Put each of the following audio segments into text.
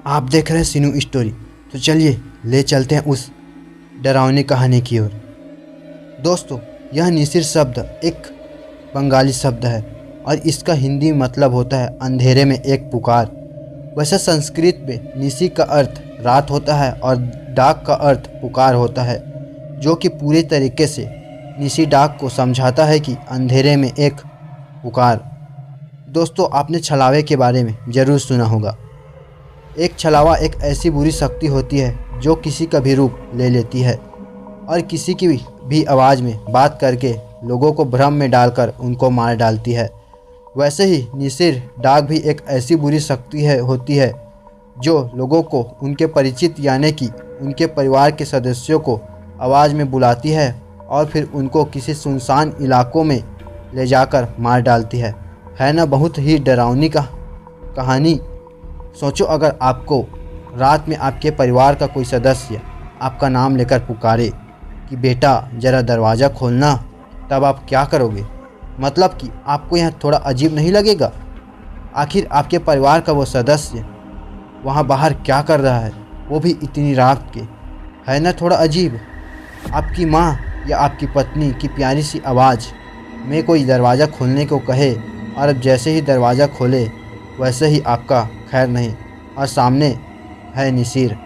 आप देख रहे हैं सीनू स्टोरी। तो चलिए ले चलते हैं उस डरावनी कहानी की ओर। दोस्तों, यह निसिर शब्द एक बंगाली शब्द है और इसका हिंदी मतलब होता है अंधेरे में एक पुकार। वैसे संस्कृत में निसी का अर्थ रात होता है और डाक का अर्थ पुकार होता है, जो कि पूरे तरीके से निसी डाक को समझाता है कि अंधेरे में एक पुकार। दोस्तों, आपने छलावे के बारे में ज़रूर सुना होगा। एक छलावा एक ऐसी बुरी शक्ति होती है जो किसी का भी रूप ले लेती है और किसी की भी आवाज़ में बात करके लोगों को भ्रम में डालकर उनको मार डालती है। वैसे ही निसिर डाक भी एक ऐसी बुरी शक्ति होती है जो लोगों को उनके परिचित यानी कि उनके परिवार के सदस्यों को आवाज़ में बुलाती है और फिर उनको किसी सुनसान इलाकों में ले जाकर मार डालती है ना बहुत ही डरावनी कहानी। सोचो, अगर आपको रात में आपके परिवार का कोई सदस्य आपका नाम लेकर पुकारे कि बेटा ज़रा दरवाज़ा खोलना, तब आप क्या करोगे? मतलब कि आपको यह थोड़ा अजीब नहीं लगेगा? आखिर आपके परिवार का वो सदस्य वहाँ बाहर क्या कर रहा है, वो भी इतनी रात के? है ना थोड़ा अजीब? आपकी माँ या आपकी पत्नी की प्यारी सी आवाज़ में कोई दरवाज़ा खोलने को कहे और अब जैसे ही दरवाज़ा खोले वैसे ही आपका खैर नहीं और सामने है निसिर।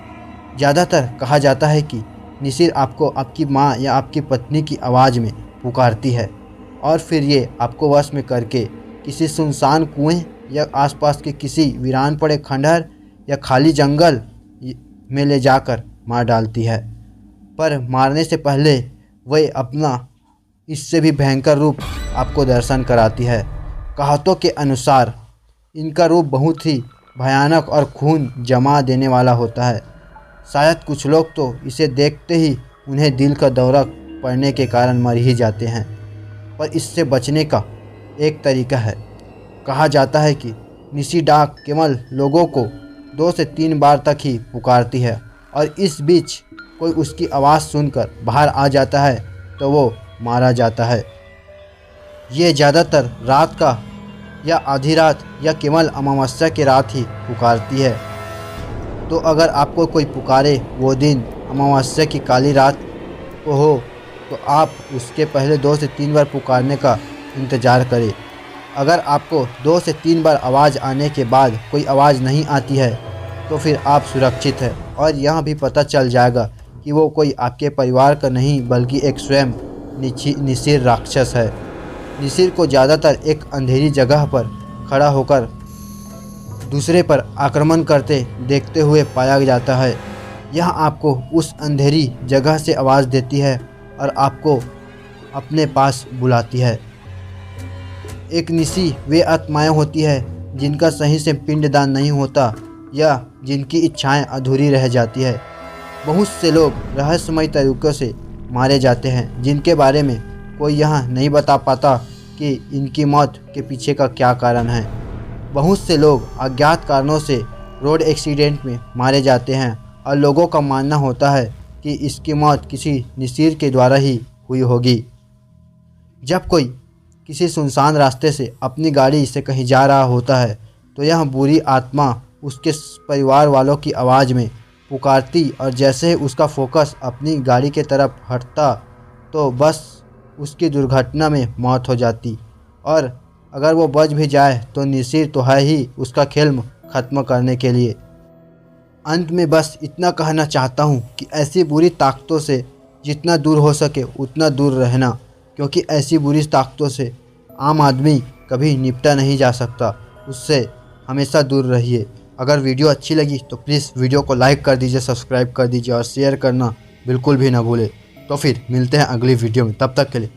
ज़्यादातर कहा जाता है कि निसिर आपको आपकी माँ या आपकी पत्नी की आवाज़ में पुकारती है और फिर ये आपको वश में करके किसी सुनसान कुएं या आसपास के किसी वीरान पड़े खंडहर या खाली जंगल में ले जाकर मार डालती है। पर मारने से पहले वह अपना इससे भी भयंकर रूप आपको दर्शन कराती है। कहावतों के अनुसार इनका रूप बहुत ही भयानक और खून जमा देने वाला होता है। शायद कुछ लोग तो इसे देखते ही उन्हें दिल का दौरा पड़ने के कारण मर ही जाते हैं। पर इससे बचने का एक तरीका है। कहा जाता है कि निसी डाक केवल लोगों को 2 से 3 बार तक ही पुकारती है और इस बीच कोई उसकी आवाज़ सुनकर बाहर आ जाता है तो वो मारा जाता है। ये ज़्यादातर रात का या आधी रात या केवल अमावस्या की रात ही पुकारती है। तो अगर आपको कोई पुकारे वो दिन अमावस्या की काली रात को हो तो आप उसके पहले 2 से 3 बार पुकारने का इंतज़ार करें। अगर आपको 2 से 3 बार आवाज़ आने के बाद कोई आवाज़ नहीं आती है तो फिर आप सुरक्षित हैं और यह भी पता चल जाएगा कि वो कोई आपके परिवार का नहीं बल्कि एक स्वयं निसिर राक्षस है। निसिर को ज़्यादातर एक अंधेरी जगह पर खड़ा होकर दूसरे पर आक्रमण करते देखते हुए पाया जाता है। यह आपको उस अंधेरी जगह से आवाज़ देती है और आपको अपने पास बुलाती है। एक निसी वे आत्माएं होती है जिनका सही से पिंडदान नहीं होता या जिनकी इच्छाएं अधूरी रह जाती है। बहुत से लोग रहस्यमय तरीक़ों से मारे जाते हैं जिनके बारे में कोई यह नहीं बता पाता कि इनकी मौत के पीछे का क्या कारण है। बहुत से लोग अज्ञात कारणों से रोड एक्सीडेंट में मारे जाते हैं और लोगों का मानना होता है कि इसकी मौत किसी निसिर के द्वारा ही हुई होगी। जब कोई किसी सुनसान रास्ते से अपनी गाड़ी से कहीं जा रहा होता है तो यह बुरी आत्मा उसके परिवार वालों की आवाज़ में पुकारती और जैसे ही उसका फोकस अपनी गाड़ी के तरफ हटता तो बस उसकी दुर्घटना में मौत हो जाती और अगर वो बच भी जाए तो निसिर तो है ही उसका खेल ख़त्म करने के लिए। अंत में बस इतना कहना चाहता हूँ कि ऐसी बुरी ताकतों से जितना दूर हो सके उतना दूर रहना, क्योंकि ऐसी बुरी ताकतों से आम आदमी कभी निपटा नहीं जा सकता। उससे हमेशा दूर रहिए। अगर वीडियो अच्छी लगी तो प्लीज़ वीडियो को लाइक कर दीजिए, सब्सक्राइब कर दीजिए और शेयर करना बिल्कुल भी ना भूलें। तो फिर मिलते हैं अगली वीडियो में, तब तक के लिए